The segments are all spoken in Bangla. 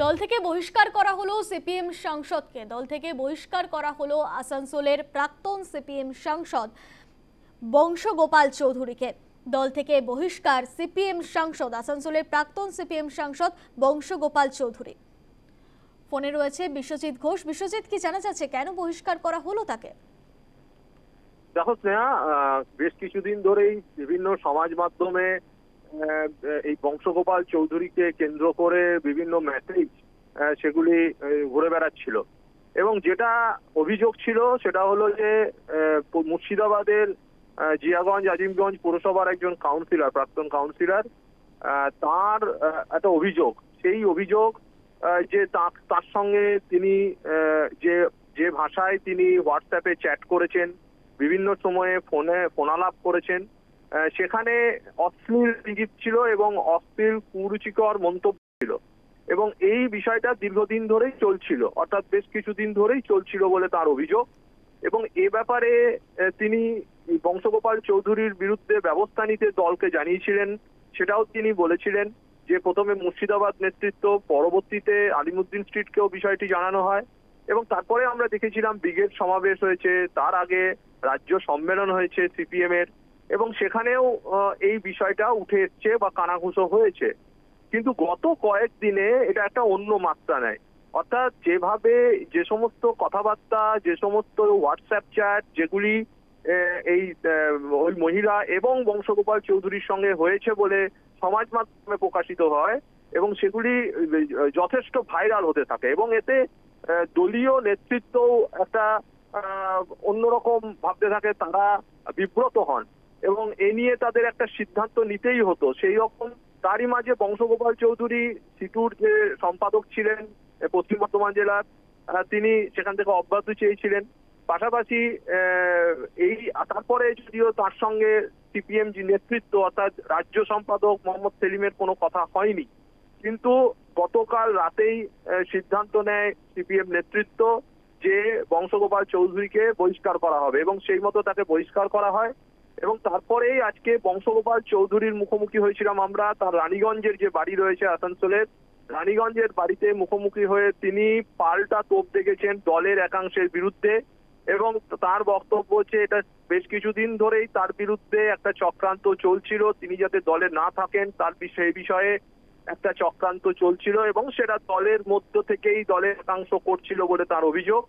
দল থেকে বহিষ্কার করা হলো সিপিএম সাংসদকে। দল থেকে বহিষ্কার করা হলো আসানসোলের প্রাক্তন সিপিএম সাংসদ বংশগোপাল চৌধুরীকে। দল থেকে বহিষ্কার সিপিএম সাংসদ, আসানসোলের প্রাক্তন সিপিএম সাংসদ বংশগোপাল চৌধুরী। ফোনে রয়েছে বিশ্বজিৎ ঘোষ। বিশ্বজিৎ, কি জানা যাচ্ছে, কেন বহিষ্কার করা হলো তাকে? দেখো স্নেহা, বেশ কিছুদিন ধরেই বিভিন্ন সমাজ মাধ্যমে এই বংশগোপাল চৌধুরীকে কেন্দ্র করে বিভিন্ন মেসেজ সেগুলি ঘুরে বেড়াচ্ছিল এবং যেটা অভিযোগ ছিল সেটা হলো যে মুর্শিদাবাদের জিয়াগঞ্জ আজিমগঞ্জ পুরসভার একজন কাউন্সিলর, প্রাক্তন কাউন্সিলর, তার একটা অভিযোগ, সেই অভিযোগ যে তার সঙ্গে তিনি যে ভাষায় তিনি হোয়াটসঅ্যাপে চ্যাট করেছেন, বিভিন্ন সময়ে ফোনালাপ করেছেন, সেখানে অশ্লীল ইঙ্গিত ছিল এবং অশ্লীল কুরুচিকর মন্তব্য ছিল এবং এই বিষয়টা দীর্ঘদিন ধরেই চলছিল, অর্থাৎ বেশ কিছুদিন ধরেই চলছিল বলে তার অভিযোগ। এবং এ ব্যাপারে তিনি বংশগোপাল চৌধুরীর বিরুদ্ধে ব্যবস্থা নিতে দলকে জানিয়েছিলেন। সেটাও তিনি বলেছিলেন যে প্রথমে মুর্শিদাবাদ নেতৃত্ব, পরবর্তীতে আলিমুদ্দিন স্ট্রিটকেও বিষয়টি জানানো হয় এবং তারপরে আমরা দেখেছিলাম ব্রিগেড সমাবেশ হয়েছে, তার আগে রাজ্য সম্মেলন হয়েছে সিপিএম এর এবং সেখানেও এই বিষয়টা উঠে এসছে বা কানাঘুষো হয়েছে। কিন্তু গত কয়েকদিনে এটা একটা অন্য মাত্রা নেয়, অর্থাৎ যেভাবে যে সমস্ত কথাবার্তা, যে সমস্ত হোয়াটসঅ্যাপ চ্যাট যেগুলি এই ওই মহিলা এবং বংশগোপাল চৌধুরীর সঙ্গে হয়েছে বলে সমাজ মাধ্যমে প্রকাশিত হয় এবং সেগুলি যথেষ্ট ভাইরাল হতে থাকে এবং এতে দলীয় নেতৃত্ব একটা অন্যরকম ভাবতে থাকে, তারা বিব্রত হন এবং এ নিয়ে তাদের একটা সিদ্ধান্ত নিতেই হতো। সেই রকম তারই মাঝে বংশগোপাল চৌধুরী সিটুর যে সম্পাদক ছিলেন পশ্চিম বর্ধমান জেলার, তিনি সেখান থেকে অব্যাহতি চেয়েছিলেন। পাশাপাশি এই তারপরে যদিও তার সঙ্গে সিপিএম যে নেতৃত্ব অর্থাৎ রাজ্য সম্পাদক মোহাম্মদ সেলিমের কোনো কথা হয়নি, কিন্তু গতকাল রাতেই সিদ্ধান্ত নেয় সিপিএম নেতৃত্ব যে বংশগোপাল চৌধুরীকে বহিষ্কার করা হবে এবং সেই মতো তাকে বহিষ্কার করা হয়। এবং তারপরেই আজকে বংশগোপাল চৌধুরীর মুখোমুখি হয়েছিলাম আমরা, তার রানীগঞ্জের যে বাড়ি রয়েছে আসানসোলের, রানীগঞ্জের বাড়িতে মুখোমুখি হয়ে তিনি পাল্টা তোপ দেখেছেন দলের একাংশের বিরুদ্ধে এবং তার বক্তব্য হচ্ছে এটা বেশ কিছুদিন ধরেই তার বিরুদ্ধে একটা চক্রান্ত চলছিল, তিনি যাতে দলে না থাকেন তার সেই বিষয়ে একটা চক্রান্ত চলছিল এবং সেটা দলের মধ্য থেকেই দলের একাংশ করছিল বলে তার অভিযোগ।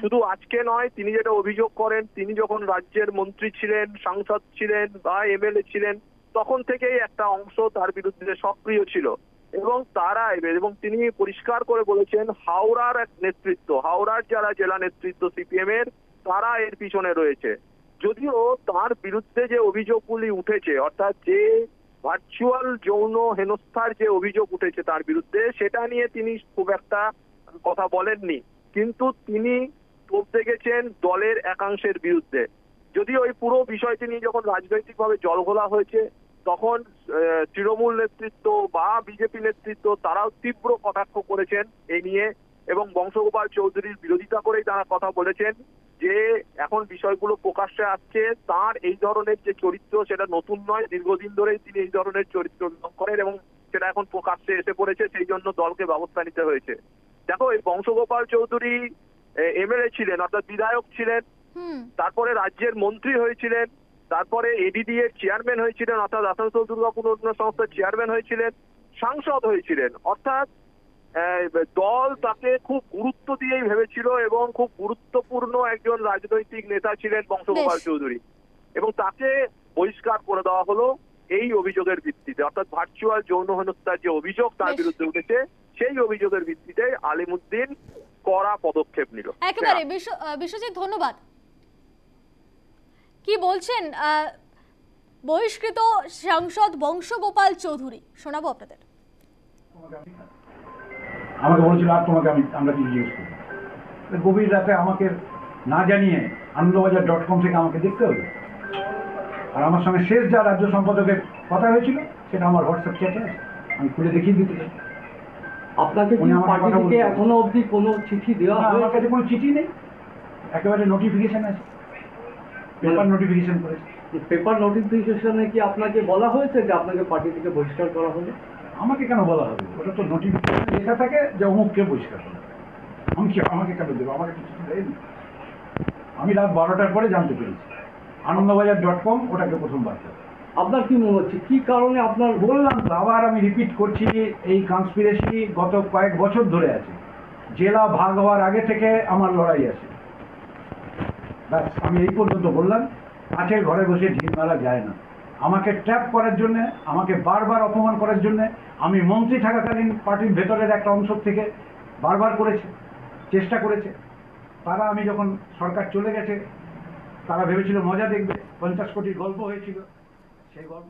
শুধু আজকে নয়, তিনি যেটা অভিযোগ করেন, তিনি যখন রাজ্যের মন্ত্রী ছিলেন, সাংসদ ছিলেন বা এমএলএ ছিলেন, তখন থেকেই একটা অংশ তার বিরুদ্ধে সক্রিয় ছিল এবং তারা এবং তিনি পরিষ্কার করে বলেছেন হাওড়ার এক নেতৃত্ব, হাওড়ার যারা জেলা নেতৃত্ব সিপিএম এর, তারা এর পিছনে রয়েছে। যদিও তার বিরুদ্ধে যে অভিযোগগুলি উঠেছে, অর্থাৎ যে ভার্চুয়াল যৌন হেনস্থার যে অভিযোগ উঠেছে তার বিরুদ্ধে, সেটা নিয়ে তিনি খুব একটা কথা বলেননি, কিন্তু তিনি তোপ দেখেছেন দলের একাংশের বিরুদ্ধে। যদিও এই পুরো বিষয়টি নিয়ে যখন রাজনৈতিকভাবে জলঘোলা হয়েছে তখন তৃণমূল নেতৃত্ব বা বিজেপি নেতৃত্ব তারাও তীব্র কটাক্ষ করেছেন এই নিয়ে এবং বংশগোপাল চৌধুরীর বিরোধিতা করেই তারা কথা বলেছেন যে এখন বিষয়গুলো প্রকাশ্যে আসছে, তার এই ধরনের যে চরিত্র সেটা নতুন নয়, দীর্ঘদিন ধরেই তিনি এই ধরনের চরিত্র করেন এবং সেটা এখন প্রকাশ্যে এসে পড়েছে, সেই জন্য দলকে ব্যবস্থা নিতে হয়েছে। দেখো, এই বংশগোপাল চৌধুরী এমএলএ ছিলেন, অর্থাৎ বিধায়ক ছিলেন, তারপরে রাজ্যের মন্ত্রী হয়েছিলেন, তারপরে এডিডি এর চেয়ারম্যান হয়েছিলেন, অর্থাৎ আসানসোল দুর্গাপুর উন্নয়ন সংস্থার চেয়ারম্যান হয়েছিলেন, সাংসদ হয়েছিলেন, অর্থাৎ দল তাকে খুব গুরুত্ব দিয়েই ভেবেছিল এবং খুব গুরুত্বপূর্ণ একজন রাজনৈতিক নেতা ছিলেন বংশগোপাল চৌধুরী এবং তাকে বহিষ্কার করে দেওয়া হলো এই অভিযোগের ভিত্তিতে, অর্থাৎ ভার্চুয়াল যৌন হেনস্থার যে অভিযোগ তার বিরুদ্ধে উঠেছে সেই অভিযোগের ভিত্তিতে আলিমুদ্দিন কড়া পদক্ষেপ নিল। একেবারে বিশ্বজিৎ, ধন্যবাদ। কি বলছেন বহিষ্কৃত সাংসদ বংশগোপাল চৌধুরী, শোনাবো আপনাদের। আমাকে বলেছিল আর তোমাকে আমরা কি জিজ্ঞেস করি, গভীর রাতে আমাকে না জানিয়ে আনন্দবাজার.com থেকে আমাকে দেখতে হবে। আর আমার সঙ্গে শেষ যা রাজ্য সম্পাদকের কথা হয়েছিল সেটা আমার হোয়াটসঅ্যাপ চ্যাটে আছে, আমি খুলে দেখিয়ে দিতে চাই। আপনাকে পার্টি থেকে এখনো অবধি কোনো চিঠি দেওয়া হয়? আমার কাছে কোনো চিঠি নেই, একেবারে নোটিফিকেশন আছে, পেপার নোটিফিকেশন করেছে। পেপার নোটিফিকেশনে কি আপনাকে বলা হয়েছে যে আপনাকে পার্টি থেকে বহিষ্কার করা হবে? আমাকে কেন বলা হবে? ওটা তো নোটিফিকেশন লেখা থাকে যে অমুককে বহিষ্কার করা। আমাকে কেন দেবো? আমাকে কিছু দেয়নি। আমি রাত 12টার পরে জানতে পেরেছি। আনন্দবাজার.com ওটাকে প্রথম বার্তা। আপনার কি মনে হচ্ছে কি কারণে আপনার? বললাম তো, আবার আমি রিপিট করছি, এই কনস্পিরেসি গত কয়েক বছর ধরে আছে। জেলা ভাগ হওয়ার আগে থেকে আমার লড়াই আছে। ব্যাস, আমি এই পর্যন্ত বললাম। কাছের ঘরে বসে ঢিল মারা যায় না। আমাকে ট্র্যাপ করার জন্য, আমাকে বারবার অপমান করার জন্য, আমি মন্ত্রী থাকাকালীন পার্টির ভেতরের একটা অংশ থেকে বারবার করেছে, চেষ্টা করেছে। তারা, আমি যখন সরকার চলে গেছে, তারা ভেবেছিল মজা দেখবে, 50 কোটির গল্প হয়েছিল, সেই গল্প